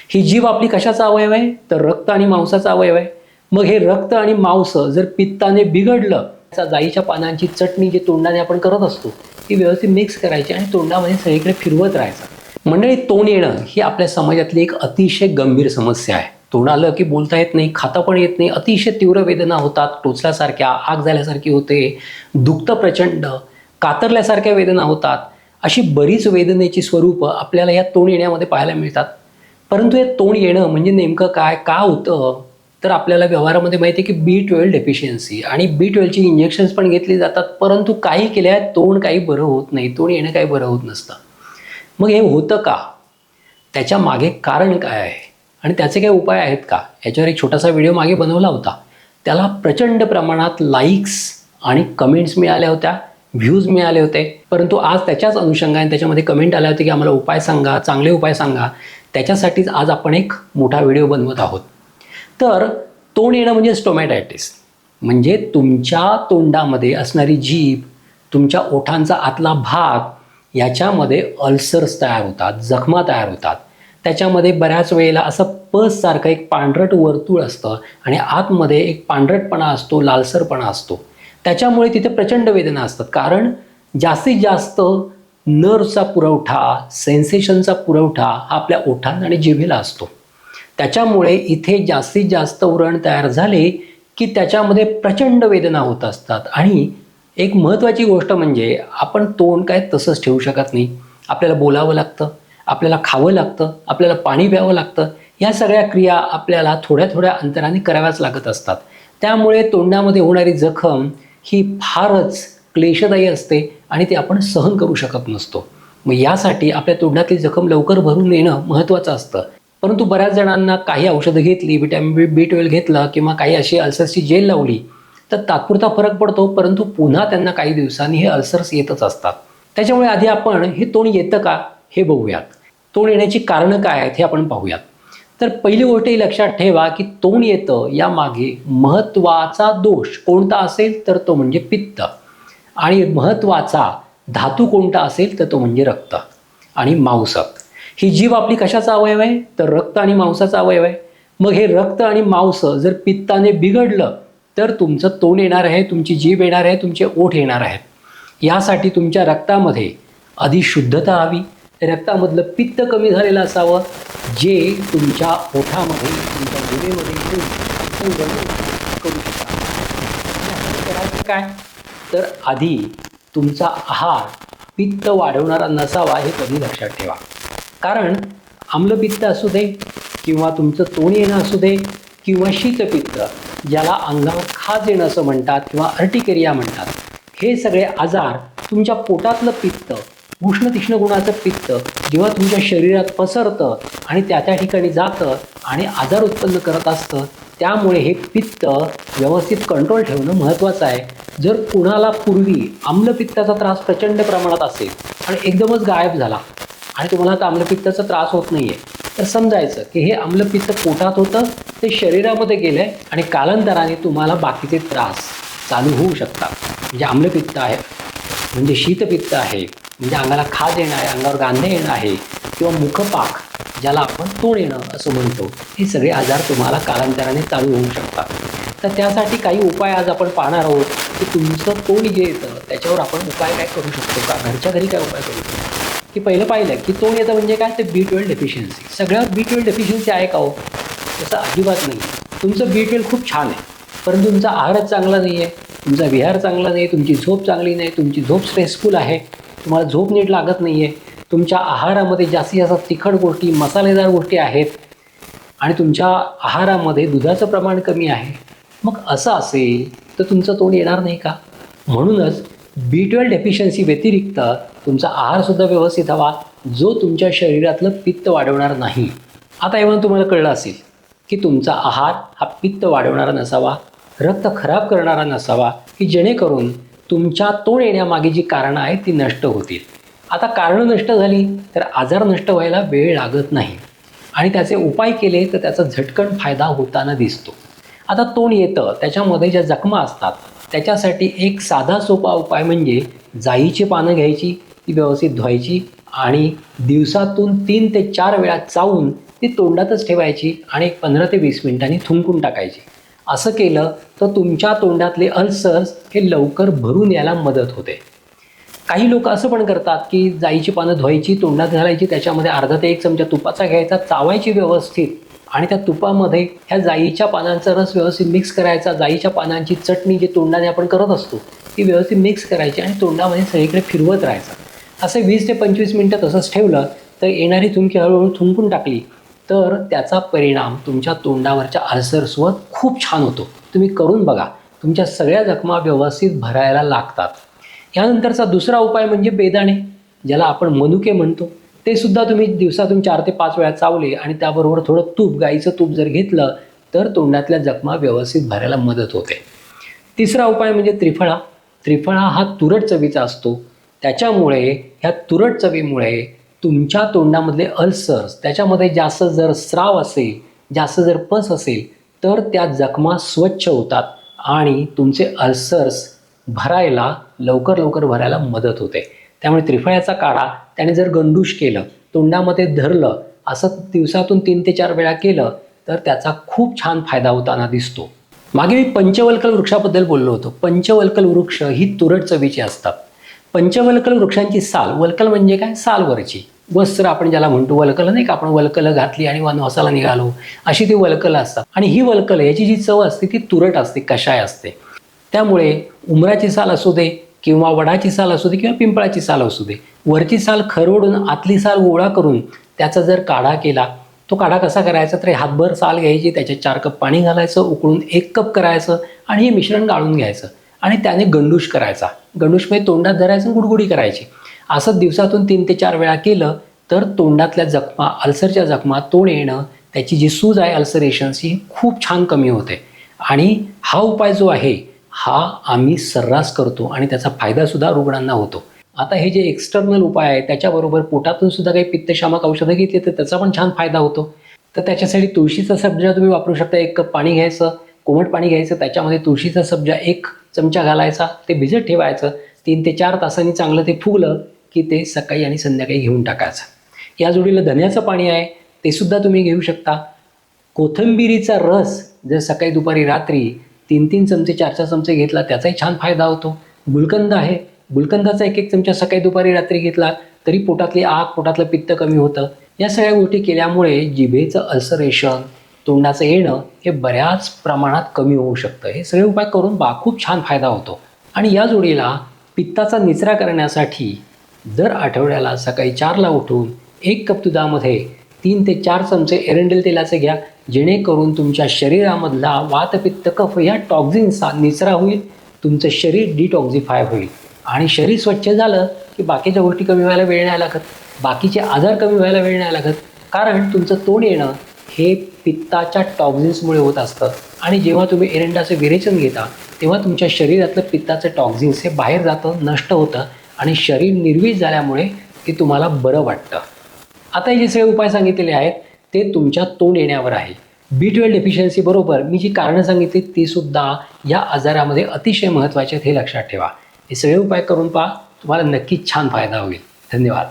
ही जीभ आपली कशाचा अवयव आहे? तर रक्त आणि मांसाचा अवयव आहे. मग हे रक्त आणि मांस जर पित्ताने बिघडलं, जाईच्या पानांची चटणी जी तोंडाने आपण करत असतो ती व्यवस्थित मिक्स करायची आणि तोंडामध्ये सगळीकडे फिरवत राहायचं. मंडळी, तोंड येणं ही आपल्या समाजातली एक अतिशय गंभीर समस्या आहे. तोंड आलं की बोलता येत नाही, खाता पण येत नाही, अतिशय तीव्र वेदना होतात, टोचल्यासारख्या, आग झाल्यासारखी होते, दुखतं प्रचंड, कातरल्यासारख्या वेदना होतात. अशी बरीच वेदनेची स्वरूप आपल्याला या तोंड येण्यामध्ये पाहायला मिळतात. परंतु हे तोंड येणं म्हणजे नेमकं काय, का होतं? तर आपल्याला व्यवहारामध्ये माहिती आहे की B12 डेफिशियन्सी आणि B12ची इंजेक्शन्स पण घेतली जातात, परंतु काही केल्या तोंड काही बरं होत नाही, तोंड येणं काही बरं होत नसतं. मग हे होतं का? त्याच्या मागे कारण काय आहे आणि त्याचे काही उपाय आहेत का? याच्यावर एक छोटासा व्हिडिओ मागे बनवला होता. त्याला प्रचंड प्रमाणात लाईक्स आणि कमेंट्स मिळाल्या होत्या, व्ह्यूज मिळाले होते. परंतु आज त्याच्याच अनुषंगाने त्याच्यामध्ये कमेंट आल्या होत्या की आम्हाला उपाय सांगा, चांगले उपाय सांगा. त्याच्यासाठीच आज आपण एक मोठा व्हिडिओ बनवत आहोत. तर तोंड येणं म्हणजे स्टोमॅटायटिस, म्हणजे तुमच्या तोंडामध्ये असणारी जीभ, तुमच्या ओठांचा आतला भाग याच्यामध्ये अल्सर्स तयार होतात, जखमा तयार होतात. त्याच्यामध्ये बऱ्याच वेळेला असं पससारखं एक पांढरट वर्तुळ असतं आणि आतमध्ये एक पांढरटपणा असतो, लालसरपणा असतो. त्याच्यामुळे तिथे प्रचंड वेदना असतात, कारण जास्तीत जास्त नर्वचा पुरवठा, सेन्सेशनचा पुरवठा हा आपल्या ओठांना आणि जिभेला असतो. त्याच्यामुळे इथे जास्तीत जास्त उरण तयार झाले की त्याच्यामध्ये प्रचंड वेदना होत असतात. आणि एक महत्त्वाची गोष्ट म्हणजे आपण तोंड काय तसंच ठेवू शकत नाही. आपल्याला बोलावं लागतं, आपल्याला खावं लागतं, आपल्याला पाणी प्यावं लागतं. या सगळ्या क्रिया आपल्याला थोड्या थोड्या अंतराने कराव्याच लागत असतात. त्यामुळे तोंडामध्ये होणारी जखम ही फारच क्लेशदायी असते आणि ती आपण सहन करू शकत नसतो. मग यासाठी आपल्या तोंडातली जखम लवकर भरून येणं महत्त्वाचं असतं. परंतु बऱ्याच जणांना काही औषधं घेतली, व्हिटॅमिन B12 घेतलं किंवा काही अशी अल्सर्सची जेल लावली तर तात्पुरता फरक पडतो, परंतु पुन्हा त्यांना काही दिवसांनी हे अल्सर्स येतच असतात. त्याच्यामुळे आधी आपण हे तोंड येतं का हे बघूयात. तोंड येण्याची कारणं काय आहेत हे आपण पाहूयात. तर पहिली गोष्ट ही लक्षात ठेवा की तोंड येतं यामागे महत्त्वाचा दोष कोणता असेल तर तो म्हणजे पित्त, आणि महत्त्वाचा धातू कोणता असेल तर तो म्हणजे रक्त आणि मांस. ही जीभ आपली कशाचा अवयव आहे? तर रक्त आणि मांसाचा अवयव आहे. मग हे रक्त आणि मांस जर पित्ताने बिघडलं तर तुमचं तोंड येणार आहे, तुमची जीभ येणार आहे, तुमचे ओठ येणार आहेत. यासाठी तुमच्या रक्तामध्ये आधी शुद्धता हवी. रक्तामधलं पित्त कमी झालेलं असावं, जे तुमच्या ओठामध्ये, तुमच्या जिभेमध्ये करू शकता. काय तर आधी तुमचा आहार पित्त वाढवणारा नसावा हे कधी लक्षात ठेवा. कारण आम्लपित्त असू दे किंवा तुमचं तोंड येणं असू दे किंवा शीतपित्त, ज्याला अंगावर खाज येणं असं म्हणतात किंवा अर्टिकेरिया म्हणतात, हे सगळे आजार तुमच्या पोटातलं पित्त, उष्ण तीक्ष्ण गुणाचं पित्त जेव्हा तुमच्या शरीरात पसरतं आणि त्या ठिकाणी जातं आणि आजार उत्पन्न करत असतं. त्यामुळे हे पित्त व्यवस्थित कंट्रोल ठेवणं महत्त्वाचं आहे. जर कुणाला पूर्वी आम्लपित्ताचा त्रास प्रचंड प्रमाणात असेल आणि एकदमच गायब झाला आणि तुम्हाला आता आम्लपित्ताचा त्रास होत नाही आहे, तर समजायचं की हे आम्लपित्त पोटात होतं, ते शरीरामध्ये गेलं आहे आणि कालांतराने तुम्हाला बाकीचे त्रास चालू होऊ शकतात. म्हणजे आम्लपित्त आहे, म्हणजे शीतपित्त आहे, म्हणजे अंगाला खाज येणं आहे, अंगावर गांधे येणं आहे, किंवा मुखपाक ज्याला आपण तोंड येणं असं म्हणतो, हे सगळे आजार तुम्हाला कालांतराने चालू होऊ शकतात. तर त्यासाठी काही उपाय आज आपण पाहणार आहोत की तुमचं तोंड जे येतं त्याच्यावर आपण उपाय काय करू शकतो का, घरच्या घरी काय उपाय करू शकतो. की पहिलं पाहिलं की तोंड येतं म्हणजे काय, ते B12 डेफिशियन्सी. सगळ्यात B12 डेफिशियन्सी आहे का हो? तसं अजिबात नाही. तुमचं B12 खूप छान आहे, परंतु तुमचा आहारच चांगला नाही आहे, तुमचा विहार चांगला नाही, तुमची झोप चांगली नाही, तुमची झोप स्ट्रेसफुल आहे, तुम्हाला झोप नीट लागत नाही आहे, तुमच्या आहारामध्ये जास्तीत जास्त तिखट गोष्टी, मसालेदार गोष्टी आहेत आणि तुमच्या आहारामध्ये दुधाचं प्रमाण कमी आहे. मग असं असेल तर तुमचं तोंड येणार नाही का? म्हणूनच B12 डेफिशियन्सी व्यतिरिक्त तुमचा आहारसुद्धा व्यवस्थित हवा, जो तुमच्या शरीरातलं पित्त वाढवणार नाही. आता एवढं तुम्हाला कळलं असेल की तुमचा आहार हा पित्त वाढवणारा नसावा, रक्त खराब करणारा नसावा, की जेणेकरून तुमच्या तोंड येण्यामागे जी कारणं आहेत ती नष्ट होतील. आता कारणं नष्ट झाली तर आजार नष्ट व्हायला वेळ लागत नाही आणि त्याचे उपाय केले तर त्याचा झटकन फायदा होताना दिसतो. आता तोंड येतं त्याच्यामध्ये ज्या जखमा असतात त्याच्यासाठी एक साधा सोपा उपाय म्हणजे जाईची पानं घ्यायची, ती व्यवस्थित धुवायची आणि दिवसातून 3 ते 4 वेळा चावून ती तोंडातच ठेवायची आणि 15 ते 20 मिनिटांनी थुंकून टाकायची. असं केलं तर तुमच्या तोंडातले अल्सर्स हे लवकर भरून यायला मदत होते. काही लोक असं पण करतात की जाईची पानं धुवायची, तोंडात घालायची, त्याच्यामध्ये अर्धा ते 1 चमचा तुपाचा घ्यायचा, चावायची व्यवस्थित आणि त्या तुपामध्ये ह्या जाईच्या पानांचा रस व्यवस्थित मिक्स करायचा. जाईच्या पानांची चटणी जी तोंडाने आपण करत असतो ती व्यवस्थित मिक्स करायची आणि तोंडामध्ये सगळीकडे फिरवत राहायचं. असं 20 ते 25 मिनटं तसंच ठेवलं तर येणारी थुंकी हळूहळू थुंकून टाकली तर त्याचा परिणाम तुमच्या तोंडावरच्या अल्सर्सवर खूप छान होतो. तुम्ही करून बघा, तुमच्या सगळ्या जखमा व्यवस्थित भरायला लागतात. यानंतरचा दुसरा उपाय म्हणजे बेदाणे, ज्याला आपण मनुके म्हणतो. ते सुद्धा तुम्ही दिवसातून 4 ते 5 वेळा चावले आणि त्याबरोबर थोडं तूप, गाईचं तूप जर घेतलं तर तोंडातल्या जखमा व्यवस्थित भरायला मदत होते. तिसरा उपाय म्हणजे त्रिफळा. त्रिफळा हा तुरट चवीचा असतो. त्याच्यामुळे ह्या तुरट चवीमुळे तुमच्या तोंडामधले अल्सर्स, त्याच्यामध्ये जास्त जर स्राव असेल, जास्त जर पस असेल तर त्या जखमा स्वच्छ होतात आणि तुमचे अल्सर्स भरायला लवकर भरायला मदत होते. त्यामुळे त्रिफळ्याचा काढा त्याने जर गंडूश केलं, तोंडामध्ये धरलं, असं दिवसातून 3 ते 4 वेळा केलं तर त्याचा खूप छान फायदा होताना दिसतो. मागे मी पंचवल्कल वृक्षाबद्दल बोललो होतो. पंचवल्कल वृक्ष ही तुरट चवीची असतात. पंचवल्कल वृक्षांची साल, वल्कल म्हणजे काय, सालवरची वस्त्र आपण ज्याला म्हणतो, वल्कल नाही का, आपण वल्कल घातली आणि वनवासाला निघालो, अशी ती वल्कल असतात. आणि ही वल्कल याची जी चव असते ती तुरट असते, कषाय असते. त्यामुळे उमराची साल असू दे किंवा वडाची साल असू दे किंवा पिंपळाची साल असू दे, वरची साल खरवडून आतली साल गोळा करून त्याचा जर काढा केला, तो काढा कसा करायचा तर हातभर साल घ्यायची, त्याच्यात 4 कप पाणी घालायचं, उकळून 1 कप करायचं आणि हे मिश्रण गाळून घ्यायचं आणि त्याने गंडूश करायचा. गंडूश म्हणजे तोंडात धरायचं, गुडगुडी करायची. असं दिवसातून 3 ते 4 वेळा केलं तर तोंडातल्या जखमा, अल्सरच्या जखमा, तोंड येणं, त्याची जी सूज आहे अल्सरेशन्सची, खूप छान कमी होते. आणि हा उपाय जो आहे हा आम्ही सर्रास करतो आणि त्याचा फायदासुद्धा रुग्णांना होतो. आता हे जे एक्सटर्नल उपाय आहे त्याच्याबरोबर पोटातून सुद्धा काही पित्तशामक औषधं घेतली तर त्याचा पण छान फायदा होतो. तर त्याच्यासाठी तुळशीचा सब्जा तुम्ही वापरू शकता. 1 कप पाणी घ्यायचं, कोमट पाणी घ्यायचं, त्याच्यामध्ये तुळशीचा सब्जा 1 चमचा घालायचा, ते भिजत ठेवायचं. 3 ते 4 तासांनी चांगलं ते फुगलं की ते सकाळी आणि संध्याकाळी घेऊन टाकायचं. या जोडीला धन्याचं पाणी आहे ते सुद्धा तुम्ही घेऊ शकता. कोथिंबिरीचा रस जर सकाळी, दुपारी, रात्री 3-3 चमचे, 4-4 चमचे घेतला त्याचाही छान फायदा होतो. गुलकंद आहे, गुलकंदाचा 1-1 चमचा सकाळी, दुपारी, रात्री घेतला तरी पोटातली आग, पोटातलं पित्त कमी होतं. या सगळ्या गोष्टी केल्यामुळे जिभेचं अल्सरेशन, तोंडाचं येणं हे बऱ्याच प्रमाणात कमी होऊ शकतं. हे सगळे उपाय करून खूप छान फायदा होतो. आणि या जोडीला पित्ताचा निचरा करण्यासाठी दर आठवड्याला सकाळी 4ला उठून 1 कप दुधामध्ये 3 ते 4 चमचे एरंडेल तेलाचे घ्या, जेणेकरून तुमच्या शरीरामधला वात, पित्त, कफ या टॉक्झिन्सचा निचरा होईल, तुमचं शरीर डिटॉक्झिफाय होईल आणि शरीर स्वच्छ झालं की बाकीच्या गोष्टी कमी व्हायला वेळ नाही लागत, बाकीचे आजार कमी व्हायला वेळ नाही लागत. कारण तुमचं तोंड येणं हे पित्ताच्या टॉक्झिन्समुळे होत असतं आणि जेव्हा तुम्ही एरंडाचं विरेचन घेता तेव्हा तुमच्या शरीरातलं पित्ताचं टॉक्झिन्स हे बाहेर जातं, नष्ट होतं आणि शरीर निर्वीज झाल्यामुळे ते तुम्हाला बरं वाटतं. आता हे जे सगळे उपाय सांगितलेले आहेत ते तुमच्या तोंड येण्यावर आहे. B12 डेफिशियन्सी बरोबर मी जी कारणं सांगितली ती सुद्धा या आजारामध्ये अतिशय महत्त्वाची आहेत, हे लक्षात ठेवा. हे सगळे उपाय करून पहा, तुम्हाला नक्कीच छान फायदा होईल. धन्यवाद.